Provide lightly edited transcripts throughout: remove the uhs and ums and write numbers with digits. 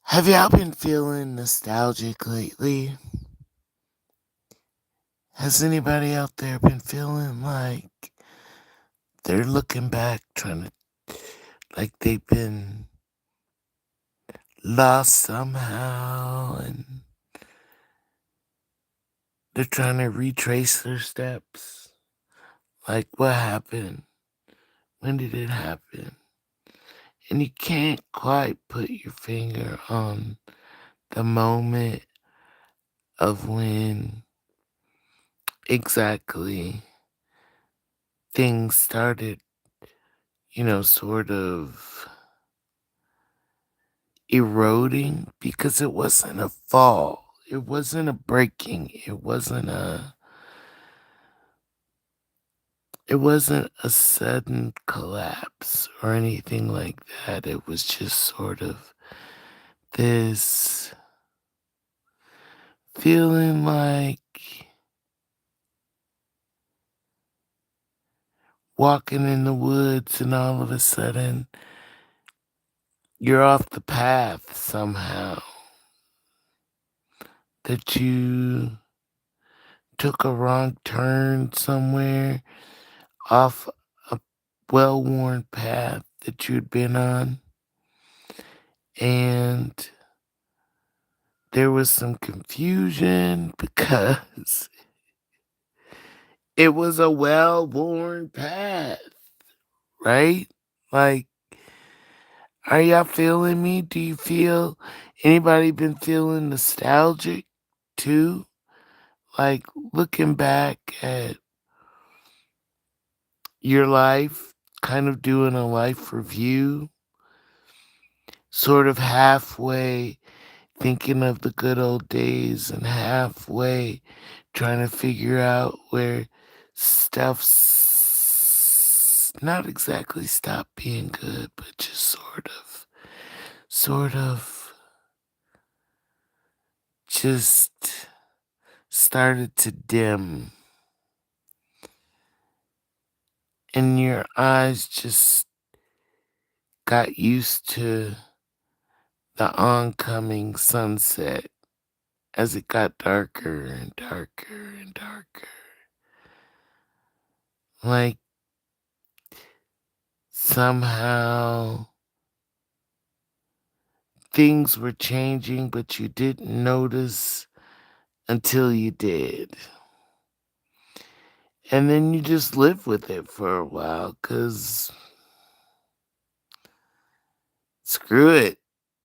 Have y'all been feeling nostalgic lately? Has anybody out there been feeling like they're looking back, trying to, like they've been lost somehow, and they're trying to retrace their steps? Like, what happened? When did it happen? And you can't quite put your finger on the moment of when exactly things started, sort of eroding, because it wasn't a fall. It wasn't a breaking. It wasn't a sudden collapse or anything like that. It was just sort of this feeling like walking in the woods and all of a sudden you're off the path somehow. That you took a wrong turn somewhere off a well worn path that you'd been on, and there was some confusion because it was a well worn path, right? Like, are y'all feeling me? Do you feel anybody been feeling nostalgic too? Like looking back at your life, kind of doing a life review, sort of halfway thinking of the good old days and halfway trying to figure out where stuff's not exactly stopped being good, but just sort of just started to dim, and your eyes just got used to the oncoming sunset as it got darker and darker and darker. Like somehow things were changing, but you didn't notice until you did. And then you just live with it for a while because screw it.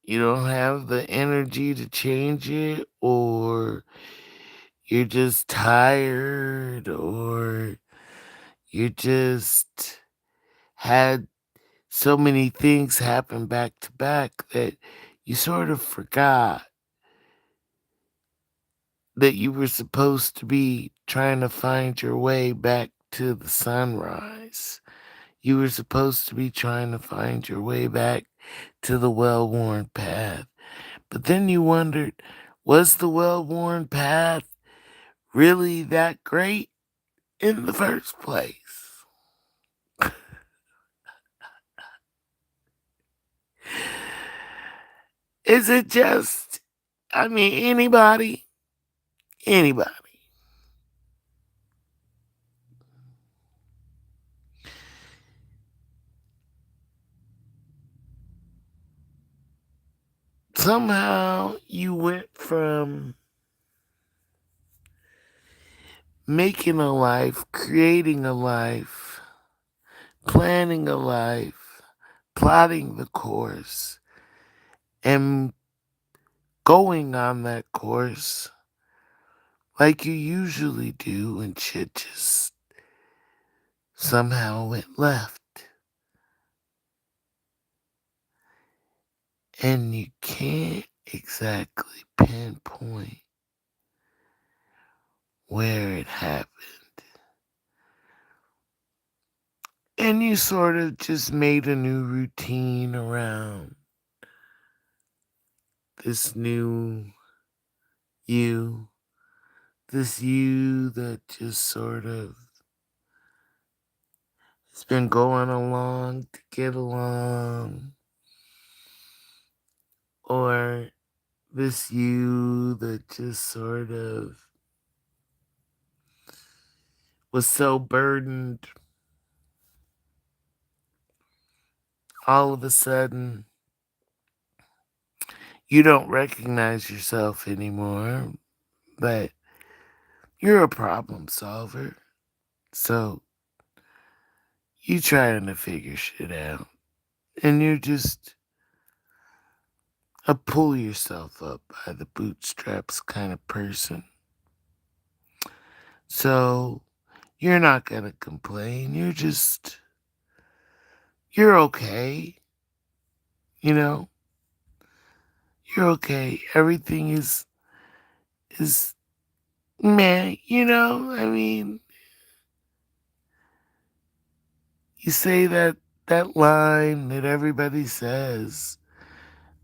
You don't have the energy to change it, or you're just tired, or you just had so many things happen back to back that you sort of forgot that you were supposed to be trying to find your way back to the sunrise. You were supposed to be trying to find your way back to the well worn path. But then you wondered, was the well worn path really that great in the first place? Is it just, I mean, anybody. Somehow you went from making a life, creating a life, planning a life, plotting the course, and going on that course like you usually do when shit just somehow went left. And you can't exactly pinpoint where it happened. And you sort of just made a new routine around this new you, this you that just sort of has been going along to get along, or This you that just sort of was so burdened all of a sudden you don't recognize yourself anymore, but you're a problem solver. So you trying to figure shit out. And you're just a pull yourself up by the bootstraps kind of person. So you're not gonna complain. You're okay. You know, you're okay. Everything is meh, I mean, you say that line that everybody says,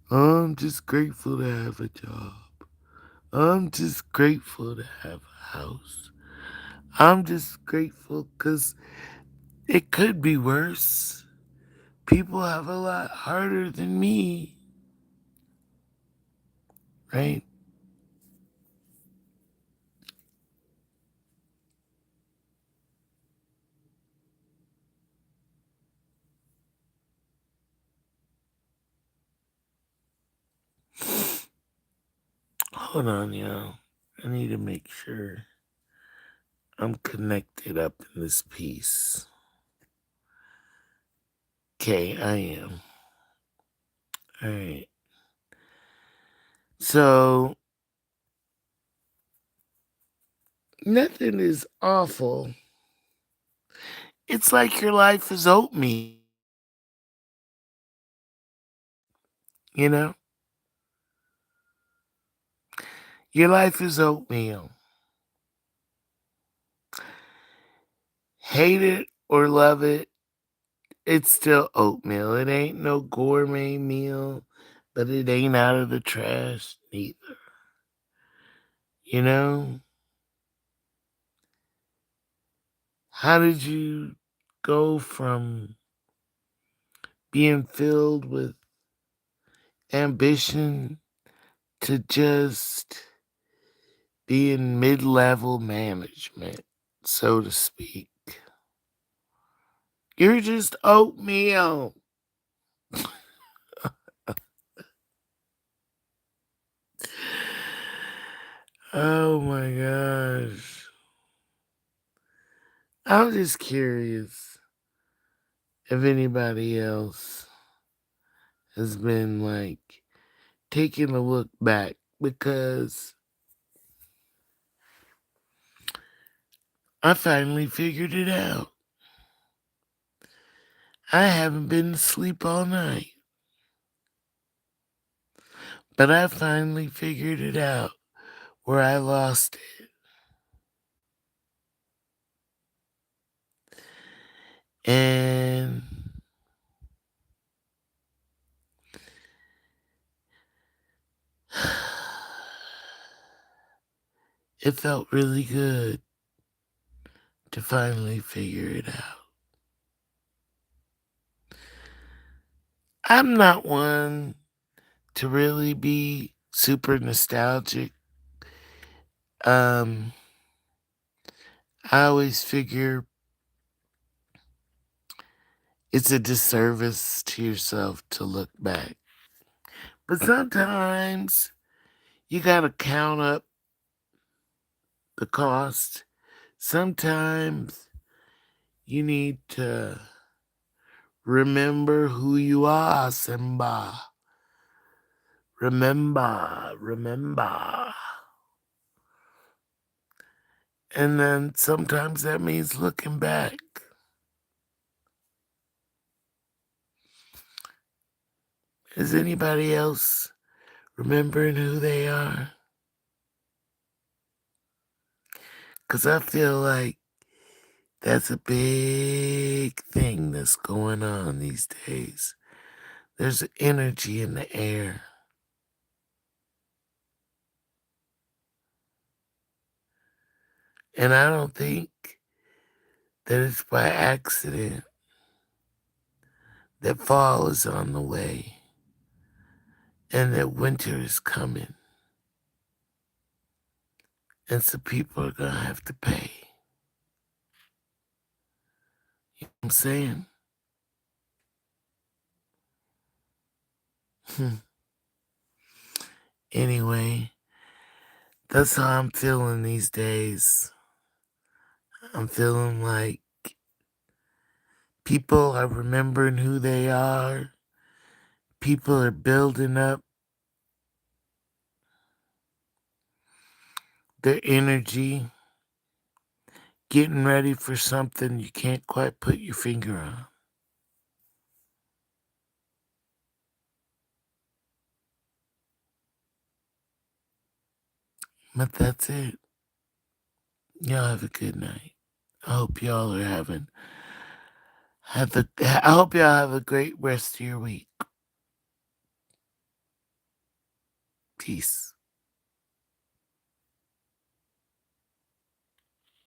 "Oh, I'm just grateful to have a job. I'm just grateful to have a house. I'm just grateful because it could be worse. People have a lot harder than me, right?" Hold on, y'all. I need to make sure I'm connected up in this piece. Okay, I am. All right. So nothing is awful. It's like your life is oatmeal, you know? Your life is oatmeal. Hate it or love it, it's still oatmeal. It ain't no gourmet meal, but it ain't out of the trash neither. You know? How did you go from being filled with ambition to just being mid-level management, so to speak? You're just oatmeal. Oh my gosh. I'm just curious if anybody else has been like taking a look back because I finally figured it out. I haven't been asleep all night, but I finally figured it out where I lost it. And it felt really good to finally figure it out. I'm not one to really be super nostalgic. Um, I always figure it's a disservice to yourself to look back. But sometimes you gotta count up the cost. Sometimes you need to remember who you are, Simba. Remember. And then sometimes that means looking back. Is anybody else remembering who they are? Because I feel like that's a big thing that's going on these days. There's energy in the air. And I don't think that it's by accident that fall is on the way and that winter is coming. And so people are gonna have to pay. You know what I'm saying? Anyway, that's how I'm feeling these days. I'm feeling like people are remembering who they are. People are building up their energy, getting ready for something you can't quite put your finger on. But that's it. Y'all have a good night. I hope y'all are I hope y'all have a great rest of your week. Peace.